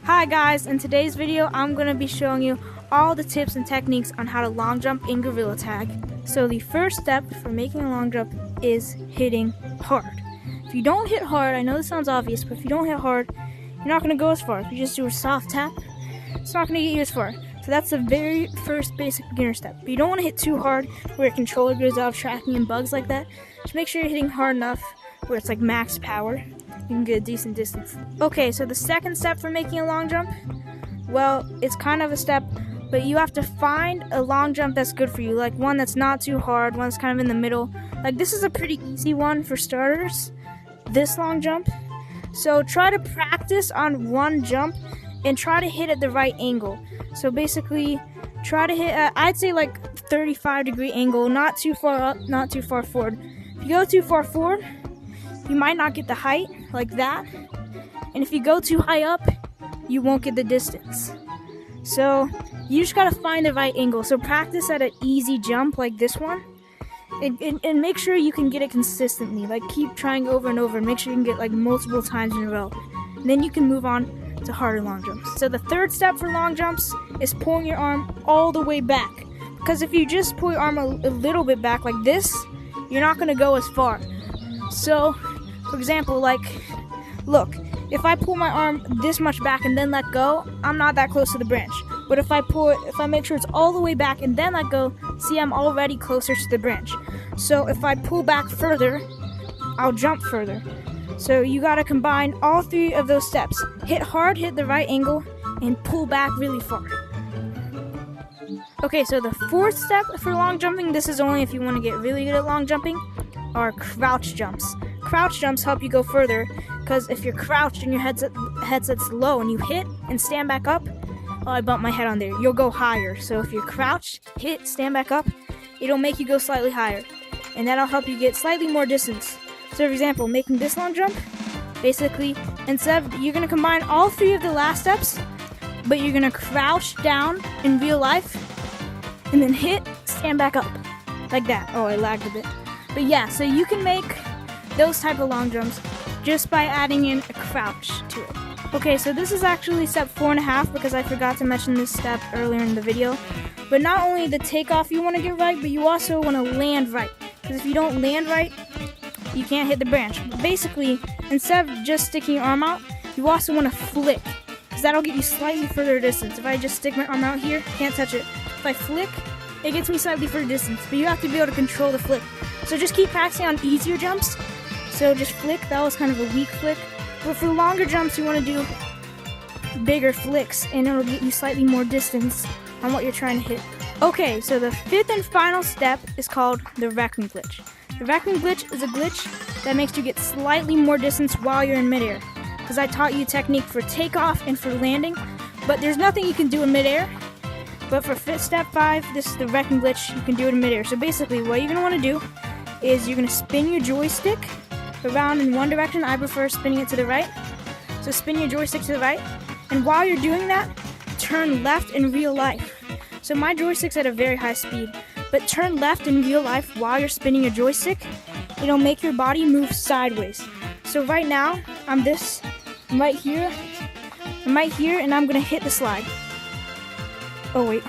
Hi guys, in today's video I'm going to be showing you all the tips and techniques on how to long jump in Gorilla Tag. So the first step for making a long jump is hitting hard. If you don't hit hard, I know this sounds obvious, but if you don't hit hard, you're not going to go as far. If you just do a soft tap, it's not going to get you as far. So that's the very first basic beginner step. But you don't want to hit too hard where your controller goes out of tracking and bugs like that. Just make sure you're hitting hard enough where it's like max power. You can get a decent distance. Okay, so the second step for making a long jump, well, it's kind of a step, but you have to find a long jump that's good for you, like one that's not too hard, one that's kind of in the middle. Like this is a pretty easy one for starters, this long jump. So try to practice on one jump and try to hit at the right angle. So basically, try to hit at, I'd say like 35-degree angle, not too far up, not too far forward. If you go too far forward, you might not get the height like that, and if you go too high up, you won't get the distance. So you just gotta find the right angle. So practice at an easy jump like this one, and make sure you can get it consistently. Like keep trying over and over, and make sure you can get like multiple times in a row. And then you can move on to harder long jumps. So the third step for long jumps is pulling your arm all the way back. Because if you just pull your arm a little bit back like this, you're not gonna go as far. So, for example, like, look, if I pull my arm this much back and then let go, I'm not that close to the branch. But if I make sure it's all the way back and then let go, see, I'm already closer to the branch. So if I pull back further, I'll jump further. So you gotta combine all three of those steps. Hit hard, hit the right angle, and pull back really far. Okay, so the fourth step for long jumping, this is only if you want to get really good at long jumping, are crouch jumps. Crouch jumps help you go further, because if you're crouched and your headset's low and you hit and stand back up, oh, I bumped my head on there, you'll go higher. So if you're crouched, hit, stand back up, it'll make you go slightly higher, and that'll help you get slightly more distance. So for example, making this long jump, basically, instead of, you're going to combine all three of the last steps, but you're going to crouch down in real life, and then hit, stand back up, like that. Oh, I lagged a bit. But yeah, so you can make those type of long jumps just by adding in a crouch to it. Okay, so this is actually step 4.5 because I forgot to mention this step earlier in the video. But not only the takeoff you want to get right, but you also want to land right. Because if you don't land right, you can't hit the branch. But basically, instead of just sticking your arm out, you also want to flick, because that'll get you slightly further distance. If I just stick my arm out here, can't touch it. If I flick, it gets me slightly further distance. But you have to be able to control the flick. So just keep practicing on easier jumps. So just flick, that was kind of a weak flick. But for longer jumps, you want to do bigger flicks, and it'll get you slightly more distance on what you're trying to hit. Okay, so the fifth and final step is called the Raccoon Glitch. The Raccoon Glitch is a glitch that makes you get slightly more distance while you're in midair. Because I taught you a technique for takeoff and for landing, but there's nothing you can do in midair. But for step 5, this is the Raccoon Glitch, you can do it in midair. So basically, what you're going to want to do is you're going to spin your joystick around in one direction. I prefer spinning it to the right. So spin your joystick to the right. And while you're doing that, turn left in real life. So my joystick's at a very high speed. But turn left in real life while you're spinning your joystick. It'll make your body move sideways. So right now, I'm right here, and I'm going to hit the slide. Oh wait.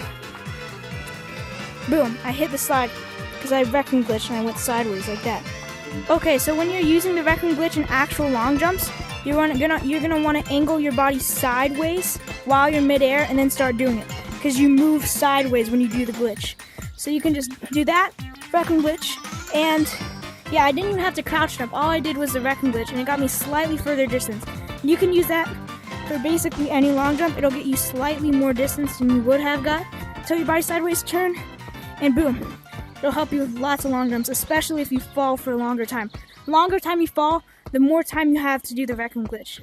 Boom, I hit the slide because I Raccoon Glitched and I went sideways like that. Okay, so when you're using the Raccoon Glitch in actual long jumps, you're gonna want to angle your body sideways while you're midair and then start doing it, because you move sideways when you do the glitch. So you can just do that, Raccoon Glitch, and yeah, I didn't even have to crouch jump. All I did was the Raccoon Glitch, and it got me slightly further distance. You can use that for basically any long jump. It'll get you slightly more distance than you would have got. Tilt your body sideways, turn, and boom. It'll help you with lots of long jumps, especially if you fall for a longer time. The longer time you fall, the more time you have to do the Raccoon Glitch.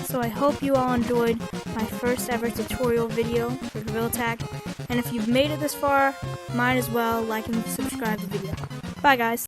So I hope you all enjoyed my first ever tutorial video for Gorilla Tag, and if you've made it this far, might as well like and subscribe the video. Bye guys!